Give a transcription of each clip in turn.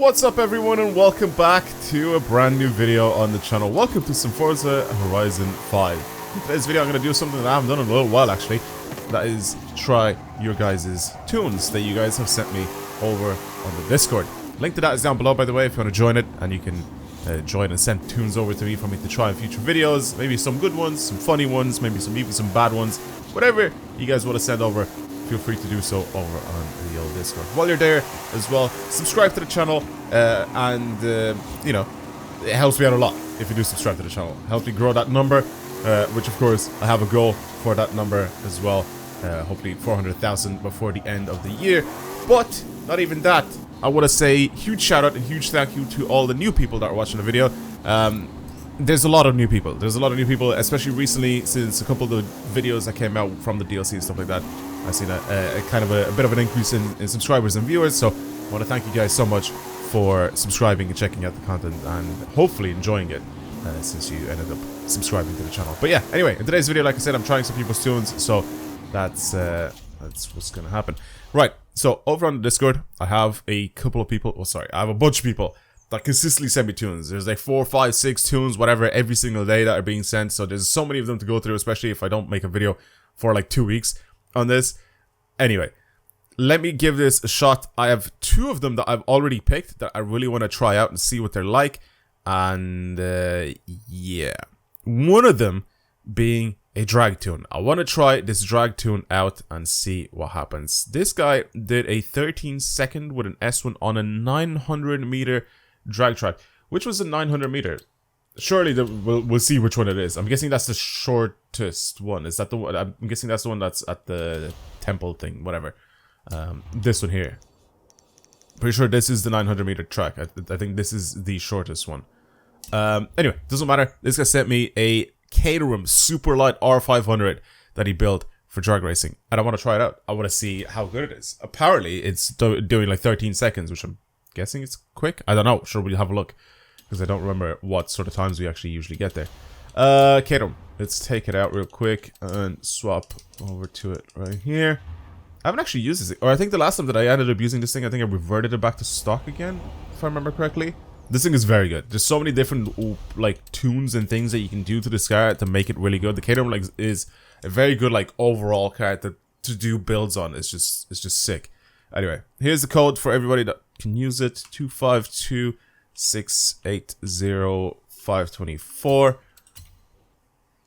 What's up everyone and welcome back to a brand new video on the channel. Welcome to some Forza Horizon 5. In today's video I'm going to do something that I haven't done in a little while actually. That is try your guys' tunes that you guys have sent me over on the Discord. Link to that is down below by the way if you want to join it, and you can join and send tunes over to me for me to try in future videos. Maybe some good ones, some funny ones, maybe even some bad ones. Whatever you guys want to send over, feel free to do so over on the old Discord. While you're there as well, subscribe to the channel and you know, it helps me out a lot if you do subscribe to the channel. Help me grow that number, which of course I have a goal for that number as well. Hopefully 400,000 before the end of the year. But not even that. I want to say huge shout out and huge thank you to all the new people that are watching the video. There's a lot of new people. Especially recently, since a couple of the videos that came out from the DLC and stuff like that. I've seen a kind of a bit of an increase in subscribers and viewers, so I want to thank you guys so much for subscribing and checking out the content and hopefully enjoying it since you ended up subscribing to the channel. But yeah, anyway, in today's video, like I said, I'm trying some people's tunes, so that's what's gonna happen. Right, so over on the Discord, I have a couple of people, I have a bunch of people that consistently send me tunes. There's like 4, 5, 6 tunes, whatever, every single day that are being sent, so there's so many of them to go through, especially if I don't make a video for like 2 weeks on this. Anyway, let me give this a shot. I have 2 of them that I've already picked that I really want to try out and see what they're like. And yeah, one of them being a drag tune. I want to try this drag tune out and see what happens. This guy did a 13-second with an S1 on a 900-meter drag track. Which was a 900-meter? Surely we'll see which one it is. I'm guessing that's the shortest one. Is that the one? I'm guessing that's the one that's at the temple thing, whatever. This one here. Pretty sure this is the 900-meter track. I think this is the shortest one. Anyway, doesn't matter. This guy sent me a Caterham super light R500 that he built for drag racing, and I want to try it out. I want to see how good it is. Apparently, it's doing like 13 seconds, which I'm guessing it's quick. I don't know. Sure, we'll have a look, because I don't remember what sort of times we actually usually get there. Caterham, let's take it out real quick and swap over to it right here. I haven't actually used this, or I think the last time that I ended up using this thing, I think I reverted it back to stock again, if I remember correctly. This thing is very good. There's so many different like tunes and things that you can do to this car to make it really good. The Caterham like is a very good like overall car to do builds on. It's just sick. Anyway, here's the code for everybody that can use it: 252-680-524.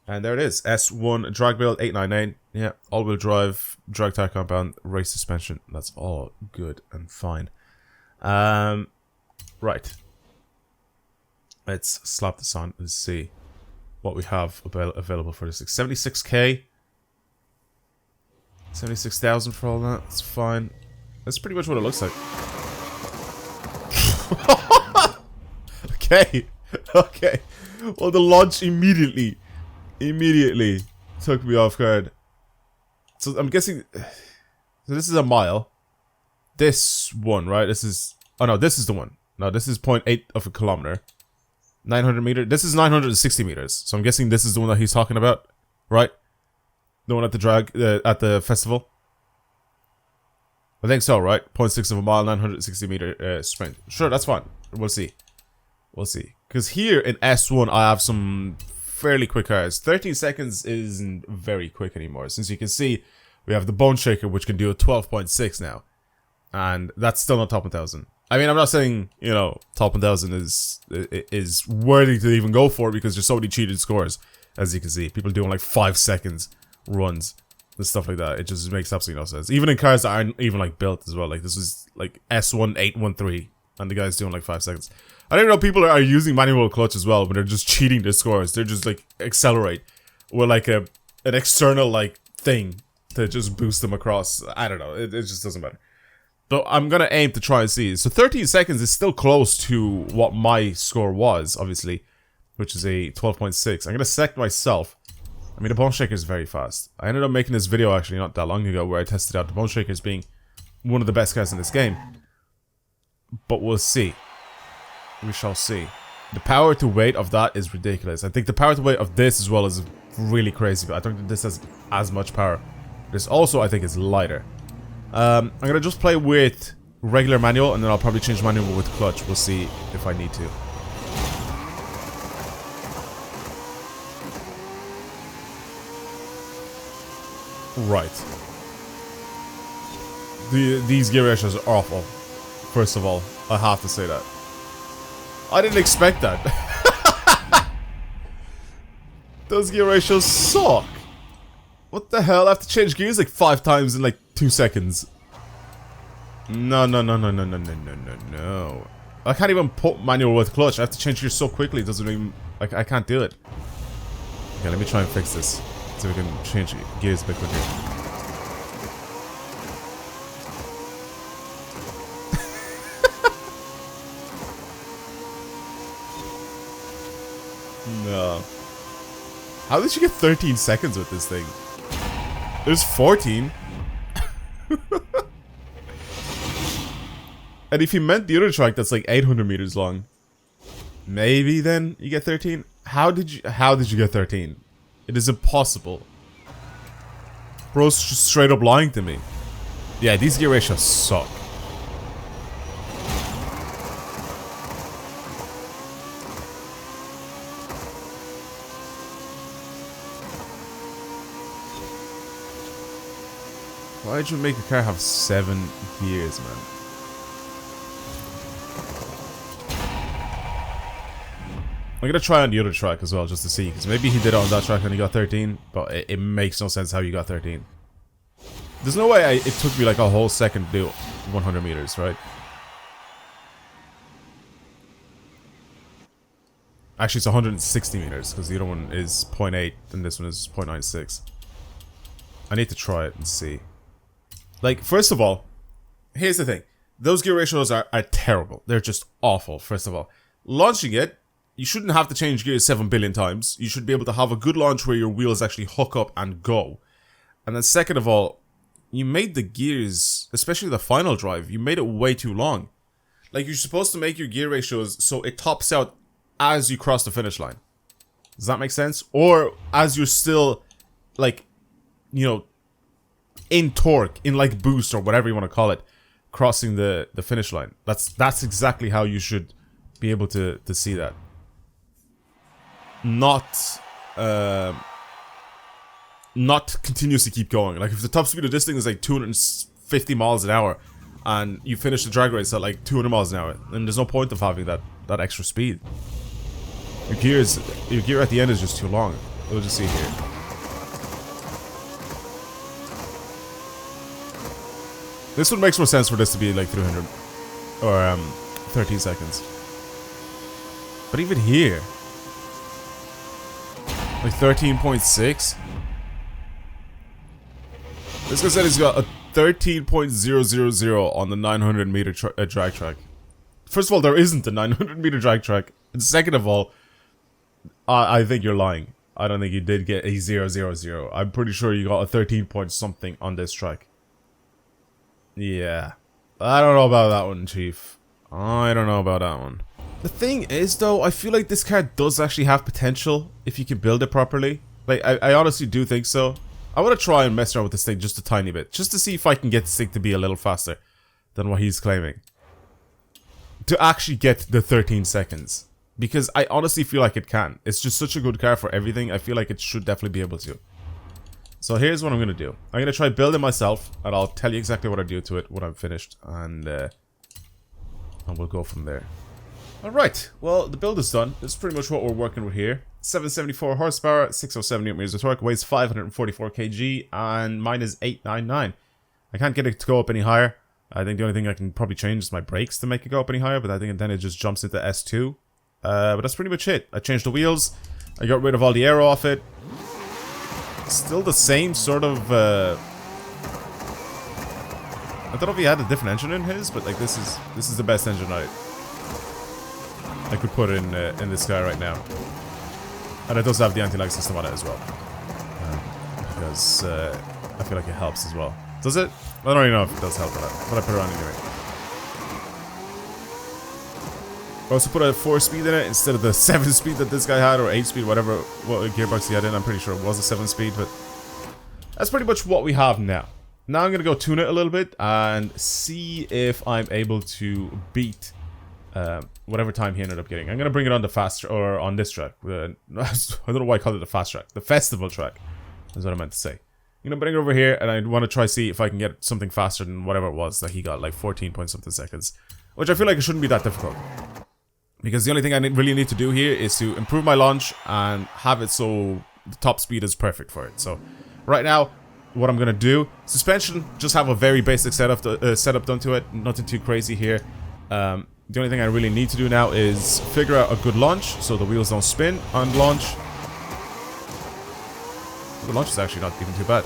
And there it is. S1 drag build 898. Yeah, all-wheel drive, drag tire compound, race suspension. That's all good and fine. Right. Let's slap this on and see what we have available for this. 76k. 76,000 for all that. It's fine. That's pretty much what it looks like. Okay. Okay. Well, the launch immediately took me off guard. So I'm guessing, so this is a mile. This one, right? This is, oh no, this is the one. No, this is 0.8 of a kilometer. 900 meters. This is 960 meters. So I'm guessing this is the one that he's talking about, right? The one at the drag, at the festival. I think so, right? 0.6 of a mile, 960 meter sprint. Sure, that's fine. We'll see. We'll see. Because here in S1, I have some fairly quick cars. 13 seconds isn't very quick anymore. Since you can see, we have the Bone Shaker, which can do a 12.6 now. And that's still not top 1,000. I mean, I'm not saying, you know, top 1,000 is worthy to even go for, because there's so many cheated scores, as you can see. People doing like 5 seconds runs and stuff like that. It just makes absolutely no sense. Even in cars that aren't even like built as well. Like this is like S1 813, and the guy's doing like 5 seconds. I don't know, people are using manual clutch as well, but they're just cheating their scores. They're just like accelerate with like an external like thing to just boost them across. I don't know. It just doesn't matter. So I'm gonna aim to try and see. So 13 seconds is still close to what my score was, obviously, which is a 12.6. I'm gonna select myself. I mean, the Bone Shaker is very fast. I ended up making this video actually not that long ago where I tested out the Bone Shaker as being one of the best cars in this game. But we'll see. We shall see. The power to weight of that is ridiculous. I think the power to weight of this as well is really crazy, but I don't think this has as much power. This also, I think, is lighter. I'm gonna just play with regular manual, and then I'll probably change manual with clutch. We'll see if I need to. Right. These gear ratios are awful. First of all, I have to say that. I didn't expect that. Those gear ratios suck. What the hell? I have to change gears like 5 times in like 2 seconds. No. I can't even put manual with clutch. I have to change gears so quickly. It doesn't even... Like, I can't do it. Okay, let me try and fix this. So we can change gears a bit quicker. No. How did you get 13 seconds with this thing? There's 14. And if you meant the other track that's like 800 meters long, maybe then you get 13. How did you get 13? It is impossible. Bro's just straight up lying to me. Yeah, these gear ratios suck. Why did you make a car have 7 gears, man? I'm gonna try on the other track as well, just to see, because maybe he did it on that track and he got 13, but it makes no sense how you got 13. There's no way it took me like a whole second to do 100 meters, right? Actually, it's 160 meters, because the other one is 0.8, and this one is 0.96. I need to try it and see. Like, first of all, here's the thing. Those gear ratios are terrible. They're just awful, first of all. Launching it, you shouldn't have to change gears 7 billion times. You should be able to have a good launch where your wheels actually hook up and go. And then second of all, you made the gears, especially the final drive, you made it way too long. Like, you're supposed to make your gear ratios so it tops out as you cross the finish line. Does that make sense? Or as you're still, like, you know, in torque, in like boost or whatever you want to call it, crossing the finish line. That's exactly how you should be able to see that. Not continuously keep going. Like, if the top speed of this thing is like 250 miles an hour and you finish the drag race at like 200 miles an hour, then there's no point of having that extra speed. Your gear at the end is just too long. We'll just see here. This one makes more sense for this to be like 300 or 13 seconds. But even here, like 13.6. This guy said he's got a 13.000 on the 900 meter drag track. First of all, there isn't a 900 meter drag track. And second of all, I think you're lying. I don't think you did get a 000. I'm pretty sure you got a 13 point something on this track. Yeah. I don't know about that one, Chief. I don't know about that one. The thing is, though, I feel like this car does actually have potential if you can build it properly. Like, I honestly do think so. I want to try and mess around with this thing just a tiny bit. Just to see if I can get this thing to be a little faster than what he's claiming. To actually get the 13 seconds. Because I honestly feel like it can. It's just such a good car for everything. I feel like it should definitely be able to. So here's what I'm going to do. I'm going to try build it myself. And I'll tell you exactly what I do to it when I'm finished. And we'll go from there. Alright, well, the build is done. This is pretty much what we're working with here. 774 horsepower, 607 Newton meters of torque, weighs 544 kg, and mine is 899. I can't get it to go up any higher. I think the only thing I can probably change is my brakes to make it go up any higher, but I think then it just jumps into S2. But that's pretty much it. I changed the wheels. I got rid of all the aero off it. Still the same sort of... I don't know if he had a different engine in his, but like this is the best engine I could put in this guy right now. And it does have the anti-lag system on it as well. Because I feel like it helps as well. Does it? I don't even know if it does help or not, but I put it on anyway. I also put a 4-speed in it instead of the 7-speed that this guy had, or 8-speed, whatever what gearbox he had in. I'm pretty sure it was a 7-speed, but that's pretty much what we have now. Now I'm going to go tune it a little bit and see if I'm able to beat whatever time he ended up getting. I'm going to bring it on the fast or on this track. I don't know why I called it the fast track. The festival track is what I meant to say. I'm going to bring it over here and I want to try see if I can get something faster than whatever it was that he got, like 14 point something seconds. Which I feel like it shouldn't be that difficult. Because the only thing I really need to do here is to improve my launch and have it so the top speed is perfect for it. So right now, what I'm going to do, suspension, just have a very basic setup done to it. Nothing too crazy here. The only thing I really need to do now is figure out a good launch so the wheels don't spin on launch. The launch is actually not even too bad.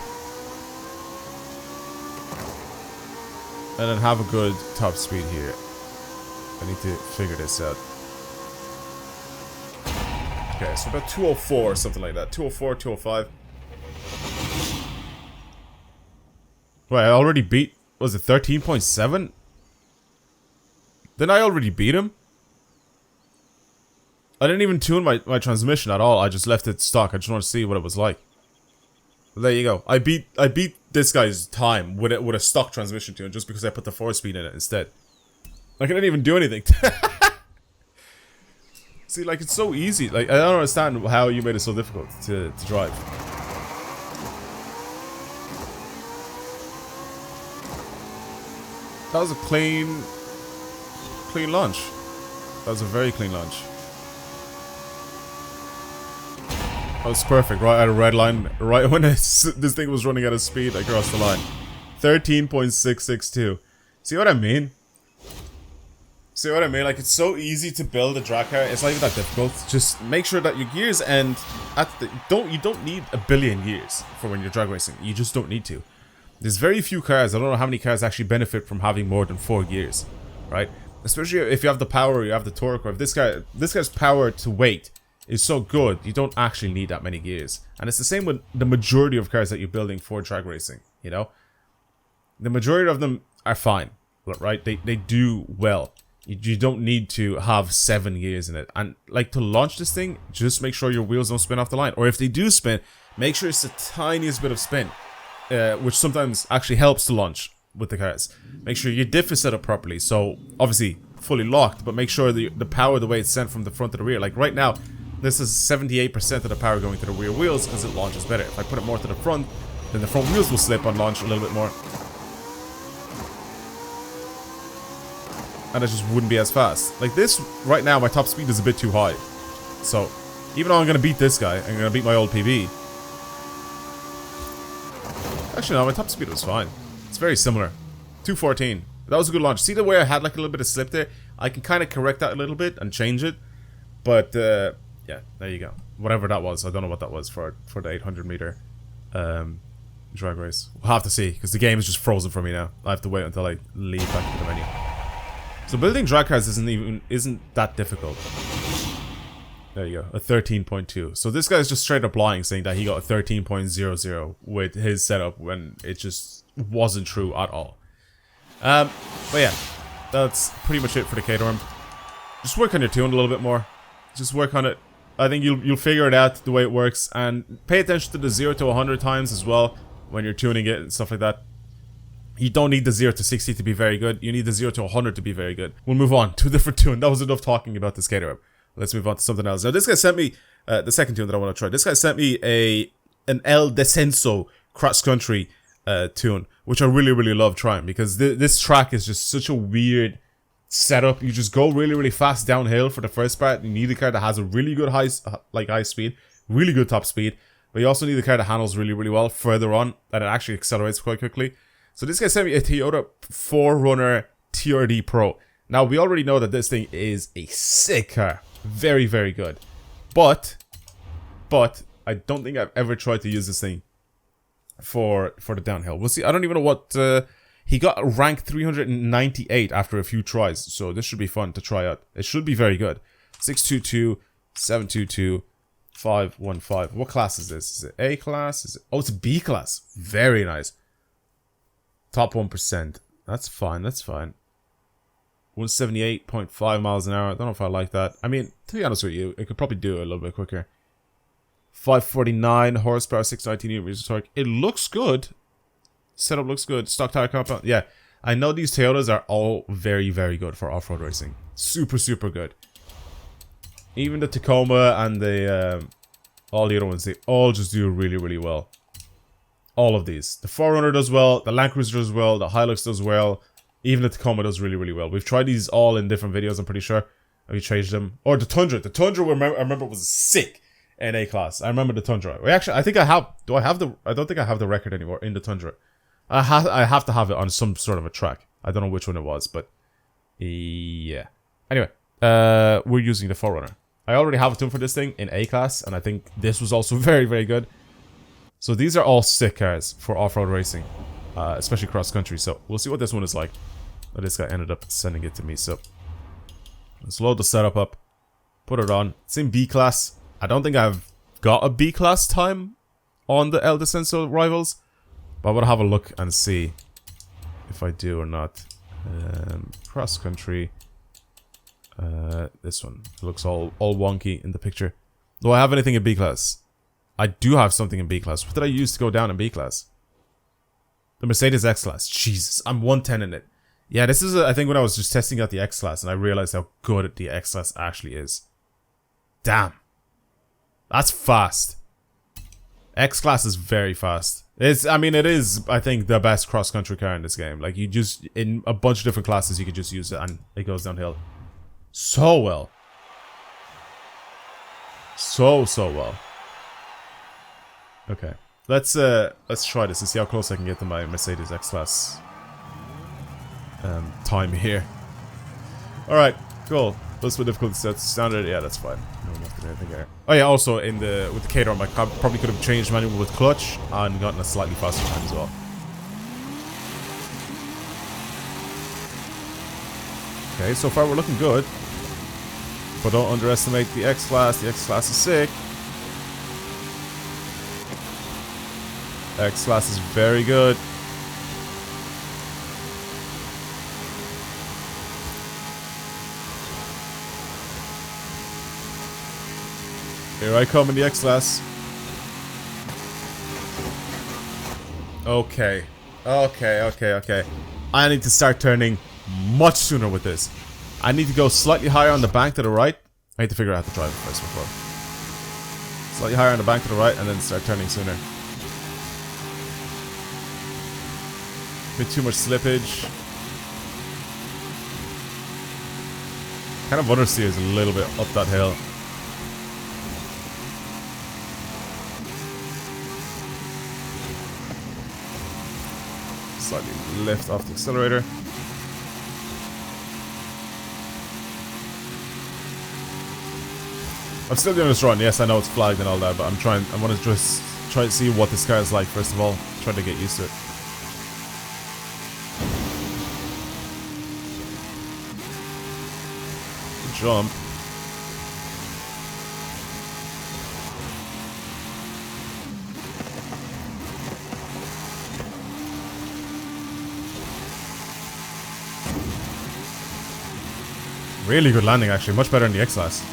And then have a good top speed here. I need to figure this out. Okay, so about 204 or something like that. 204, 205. Wait, I already beat... Was it 13.7? Didn't I already beat him? I didn't even tune my transmission at all. I just left it stock. I just want to see what it was like. But there you go. I beat this guy's time with a stock transmission tune just because I put the 4-speed in it instead. Like, I didn't even do anything. See, like, it's so easy. Like, I don't understand how you made it so difficult to drive. That was a clean launch. That was a very clean launch. That was perfect, right at a red line. Right when this thing was running at a speed, I crossed the line. 13.662. See what I mean? See what I mean? Like, it's so easy to build a drag car. It's not even that difficult. Just make sure that your gears end at the... You don't need a billion gears for when you're drag racing. You just don't need to. There's very few cars. I don't know how many cars actually benefit from having more than 4 gears, right? Especially if you have the power, you have the torque, or if this guy's power to weight is so good, you don't actually need that many gears. And it's the same with the majority of cars that you're building for drag racing, you know? The majority of them are fine, right? They do well. You don't need to have 7 gears in it. And like, to launch this thing, just make sure your wheels don't spin off the line. Or if they do spin, make sure it's the tiniest bit of spin, which sometimes actually helps to launch with the cars. Make sure your diff is set up properly. So obviously fully locked, but make sure the power, the way it's sent from the front to the rear. Like right now, this is 78% of the power going to the rear wheels because it launches better. If I put it more to the front, then the front wheels will slip on launch a little bit more. And it just wouldn't be as fast. Like this, right now, my top speed is a bit too high. So, even though I'm going to beat this guy, I'm going to beat my old PB. Actually, no, my top speed was fine. It's very similar. 214. That was a good launch. See the way I had like a little bit of slip there? I can kind of correct that a little bit and change it. But, yeah, there you go. Whatever that was. I don't know what that was for the 800 meter drag race. We'll have to see, because the game is just frozen for me now. I have to wait until I leave back to the menu. So building drag cars isn't that difficult. There you go, a 13.2. So this guy's just straight up lying, saying that he got a 13.00 with his setup when it just wasn't true at all. But yeah, that's pretty much it for the Caterham. Just work on your tune a little bit more. Just work on it. I think you'll figure it out the way it works, and pay attention to the 0 to 100 times as well when you're tuning it and stuff like that. You don't need the 0 to 60 to be very good. You need the 0 to 100 to be very good. We'll move on to a different tune. That was enough talking about this Caterham. Let's move on to something else. Now, this guy sent me the second tune that I want to try. This guy sent me an El Descenso cross-country tune, which I really, really love trying, because this track is just such a weird setup. You just go really, really fast downhill for the first part. You need a car that has a really good high speed, really good top speed, but you also need a car that handles really, really well further on, and it actually accelerates quite quickly. So this guy sent me a Toyota 4Runner TRD Pro. Now, we already know that this thing is a sick car. Very, very good. But I don't think I've ever tried to use this thing for the downhill. We'll see. I don't even know what... he got rank 398 after a few tries. So this should be fun to try out. It should be very good. 622, 722, 515. What class is this? Is it A class? Is it... Oh, it's a B class. Very nice. Top 1%. That's fine, that's fine. 178.5 miles an hour. I don't know if I like that. I mean, to be honest with you, it could probably do it a little bit quicker. 549 horsepower, 619 newton meters of torque. It looks good. Setup looks good. Stock tire compound. Yeah, I know these Toyotas are all very, very good for off-road racing. Super, super good. Even the Tacoma and the all the other ones, they all just do really, really well. All of these. The 4Runner does well. The Land Cruiser does well. The Hilux does well. Even the Tacoma does really, really well. We've tried these all in different videos, I'm pretty sure. We changed them. Or the Tundra. The Tundra, I remember was sick in A-Class. I remember the Tundra. We actually, I think I have... Do I have the... I don't think I have the record anymore in the Tundra. I have to have it on some sort of a track. I don't know which one it was, but... Yeah. Anyway. We're using the 4Runner. I already have a tune for this thing in A-Class, and I think this was also very, very good. So these are all sick cars for off-road racing. Especially cross-country. So we'll see what this one is like. But this guy ended up sending it to me, so... Let's load the setup up. Put it on. It's in B-Class. I don't think I've got a B-Class time on the El Descenso Rivals. But I'm going to have a look and see if I do or not. Cross-country. This one. It looks all wonky in the picture. Do I have anything in B-Class? I do have something in B-Class. What did I use to go down in B-Class? The Mercedes X-Class. Jesus, I'm 110 in it. Yeah, this is, I think, when I was just testing out the X-Class, and I realized how good the X-Class actually is. Damn. That's fast. X-Class is very fast. I mean, it is, I think, the best cross-country car in this game. Like, you just, in a bunch of different classes, you could just use it, and it goes downhill. So well. So well. Okay. Let's try this and see how close I can get to my Mercedes X-Class time here. Alright, cool. Plus with difficulty set standard, yeah, that's fine. No, nothing, anything there. Oh yeah, also with the Caterham, I probably could have changed manual with clutch and gotten a slightly faster time as well. Okay, so far we're looking good. But don't underestimate the X-Class. The X-Class is sick. X-Class is very good. Here I come in the X-Class. Okay. I need to start turning much sooner with this. I need to go slightly higher on the bank to the right. I need to figure out how to drive it first before. Slightly higher on the bank to the right and then start turning sooner. Bit too much slippage. Kind of understeers a little bit up that hill. Slightly lift off the accelerator. I'm still doing this run. Yes, I know it's flagged and all that, but I want to just try to see what this car is like first of all. Try to get used to it. Good jump. Really good landing, actually. Much better in the X-Class.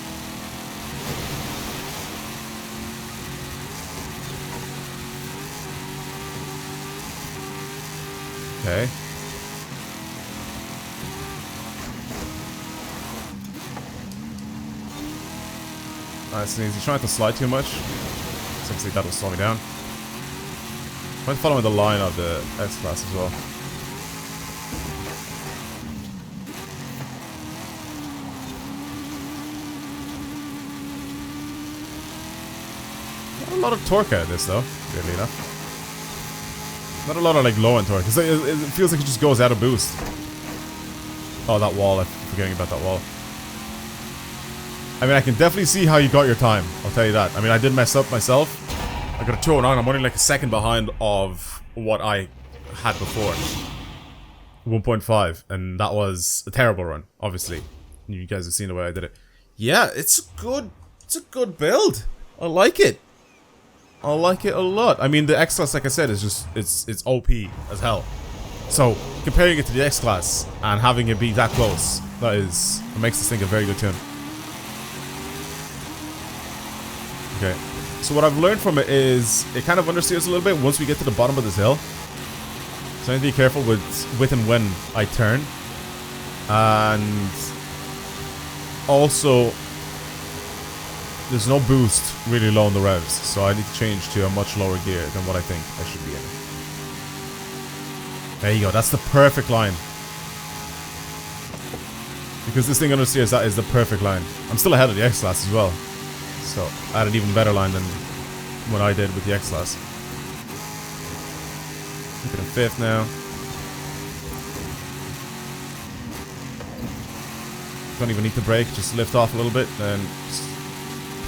Okay. Nice and easy. Trying to slide too much. Essentially, that'll slow me down. I'm following the line of the X-Class as well. Not a lot of torque out of this, though, weirdly enough. Not a lot of like low end torque. It feels like it just goes out of boost. Oh, that wall. I'm forgetting about that wall. I mean, I can definitely see how you got your time. I'll tell you that. I mean, I did mess up myself. I got a 209. I'm only like a second behind of what I had before. 1.5. And that was a terrible run, obviously. You guys have seen the way I did it. Yeah, it's a good build. I like it. I like it a lot. I mean, the X-Class, like I said, is just, it's OP as hell. So, comparing it to the X-Class and having it be that close, it makes this thing a very good tune. Okay. So what I've learned from it is, it kind of understeers a little bit once we get to the bottom of this hill. So I need to be careful with and when I turn. And also, there's no boost really low on the revs, so I need to change to a much lower gear than what I think I should be in. There you go, that's the perfect line. Because this thing understeers, that is the perfect line. I'm still ahead of the X-Class as well. So, I had an even better line than what I did with the X-Class. Look at a 5th now. Don't even need to brake, just lift off a little bit, then just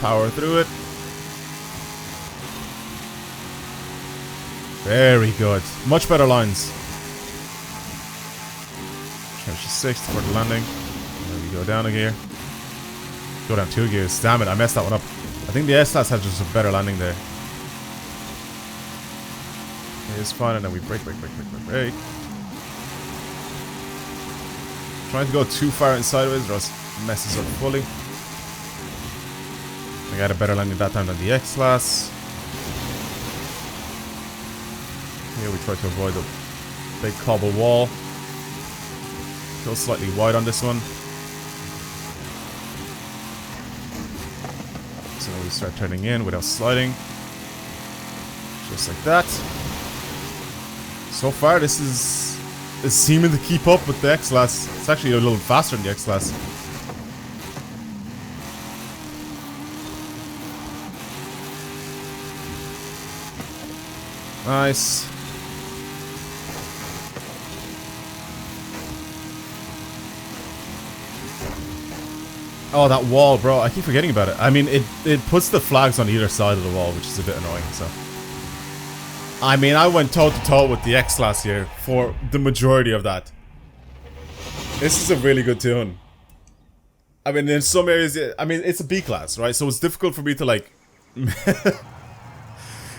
power through it. Very good. Much better lines. Change to 6th for the landing. There we go down a gear. Go down 2 gears. Damn it, I messed that one up. I think the S-Class had just a better landing there. It's fine, and then we brake. Trying to go too far in sideways or else it messes up fully. I got a better landing that time than the X-Class. Here we try to avoid the big cobble wall. Go slightly wide on this one. So we start turning in without sliding. Just like that. So far this is seeming to keep up with the X-Class. It's actually a little faster than the X-Class. Nice. Oh, that wall, bro. I keep forgetting about it. I mean, it puts the flags on either side of the wall, which is a bit annoying, so. I mean, I went toe-to-toe with the X-Class here for the majority of that. This is a really good tune. I mean, in some areas, I mean, it's a B-Class, right? So it's difficult for me to, like...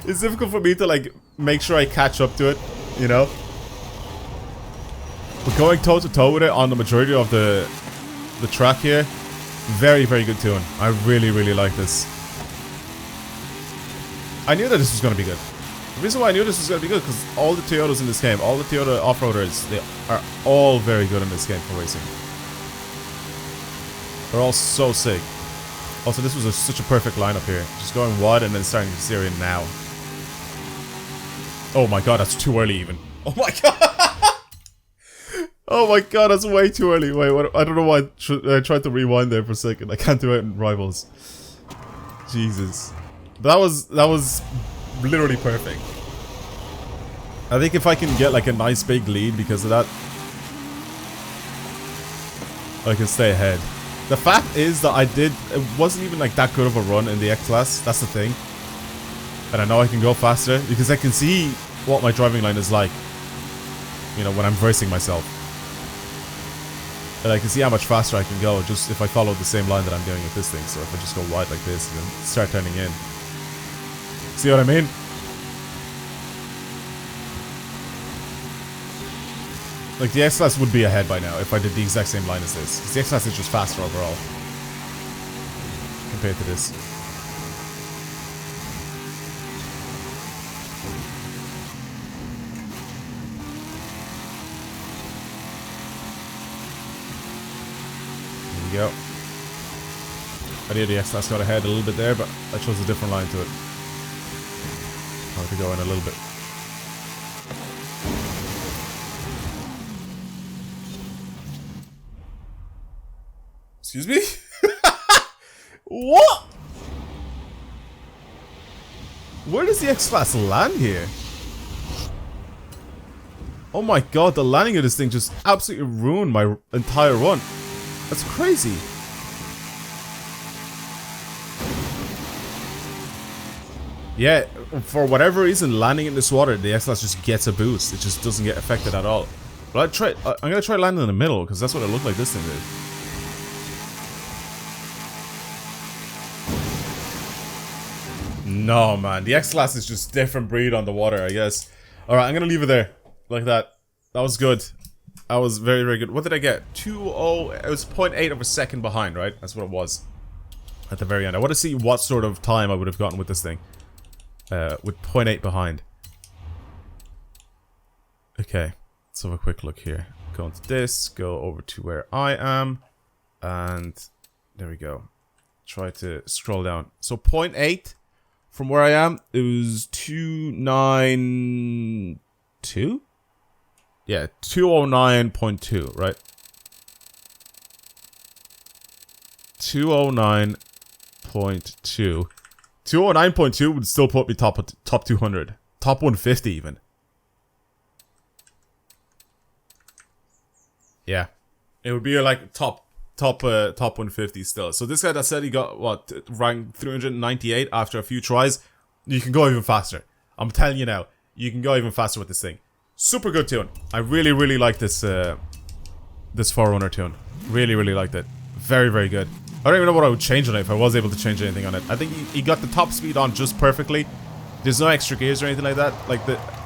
it's difficult for me to, like, make sure I catch up to it, you know? But going toe-to-toe with it on the majority of the track here, very, very good tune. I really, really like this. I knew that this was going to be good. The reason why I knew this was going to be good because all the Toyotas in this game, all the Toyota off-roaders, they are all very good in this game for racing. They're all so sick. Also, this was such a perfect lineup here. Just going wide and then starting to steer in now. Oh my god, that's too early even. Oh my god! Oh my god, that's way too early. Wait, what, I don't know why I tried to rewind there for a second. I can't do it in Rivals. Jesus. That was literally perfect. I think if I can get like a nice big lead because of that, I can stay ahead. The fact is that it wasn't even like that good of a run in the X-Class. That's the thing. And I know I can go faster because I can see what my driving line is like, you know, when I'm versing myself. And I can see how much faster I can go just if I follow the same line that I'm doing with this thing. So if I just go wide like this and then start turning in. See what I mean? Like the X-Class would be ahead by now if I did the exact same line as this. Because the X-Class is just faster overall. Compared to this. There we go. I knew the X-Class got ahead a little bit there, but I chose a different line to it. I have to go in a little bit. Excuse me? What? Where does the X-Class land here? Oh my god, the landing of this thing just absolutely ruined my entire run. That's crazy. Yeah, for whatever reason, landing in this water, the X-Class just gets a boost. It just doesn't get affected at all. But I'm gonna try landing in the middle, because that's what it looked like this thing did. No, man. The X-Class is just different breed on the water, I guess. Alright, I'm gonna leave it there. Like that. That was good. That was very, very good. What did I get? 2-0. It was 0.8 of a second behind, right? That's what it was. At the very end. I want to see what sort of time I would have gotten with this thing. With 0.8 behind. Okay, let's have a quick look here. Go into this, go over to where I am, and there we go. Try to scroll down. So 0.8 from where I am, it was 292? Yeah, 209.2, right? 209.2. 209.2 would still put me top 200. Top 150 even. Yeah. It would be like top 150 still. So this guy that said he got, what, rank 398 after a few tries, you can go even faster. I'm telling you now, you can go even faster with this thing. Super good tune. I really, really like this, this Forerunner tune. Really, really liked it. Very, very good. I don't even know what I would change on it if I was able to change anything on it. I think he got the top speed on just perfectly. There's no extra gears or anything like that. Like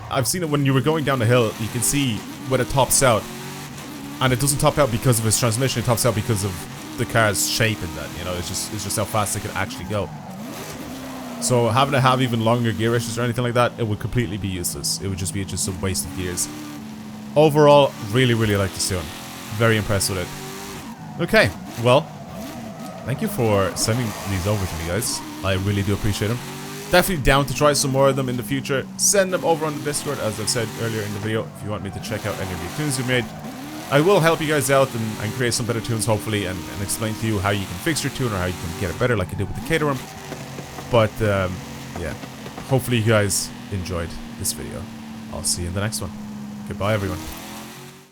I've seen it when you were going down the hill, you can see when it tops out. And it doesn't top out because of its transmission, it tops out because of the car's shape and that, you know, it's just how fast it can actually go. So having to have even longer gear ratios or anything like that, it would completely be useless. It would just be just a waste of gears. Overall, really, really like this tune. Very impressed with it. Okay, well, thank you for sending these over to me, guys. I really do appreciate them. Definitely down to try some more of them in the future. Send them over on the Discord, as I've said earlier in the video, if you want me to check out any of the tunes you made. I will help you guys out and create some better tunes, hopefully, and explain to you how you can fix your tune or how you can get it better, like I did with the Caterham. But, yeah, hopefully you guys enjoyed this video. I'll see you in the next one. Goodbye, everyone.